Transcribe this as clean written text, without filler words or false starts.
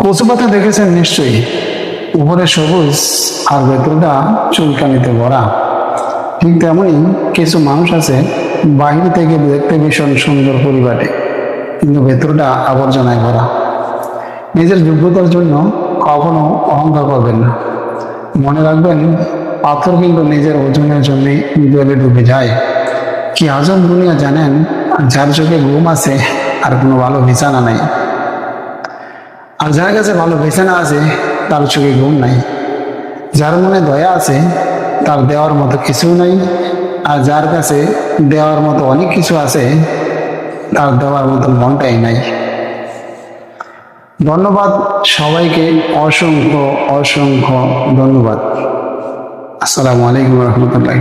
কচু পাতা দেখেছেন নিশ্চয়ই, উপরে সবুজ আর ভেতরটা চুলকানিতে ভরা। ঠিক তেমনই কিছু মানুষ আছে, বাহির থেকে দেখতে ভীষণ সুন্দর পরিপাটি, কিন্তু ভেতরটা আবর্জনায় ভরা। নিজের যোগ্যতার জন্য কখনো অহংকার করবেন না। মনে রাখবেন, পাথর কিন্তু নিজের ওজনের জন্য জলে ডুবে যায়। কি আজব দুনিয়া জানেন, যার চোখে ঘুম আছে আর কোনো ভালো বিছানা নাই, আর যার কাছে ভালো বিছানা আছে তার চোখে ঘুম নাই। যার মনে দয়া আছে তার দেওয়ার মতো কিছু নাই, আর যার কাছে দেওয়ার মতো অনেক কিছু আছে তার দেওয়ার মতো মনটাই নাই। ধন্যবাদ সবাইকে, অসংখ্য অসংখ্য ধন্যবাদ। আসসালামু আলাইকুম রহমতুল্লাহ।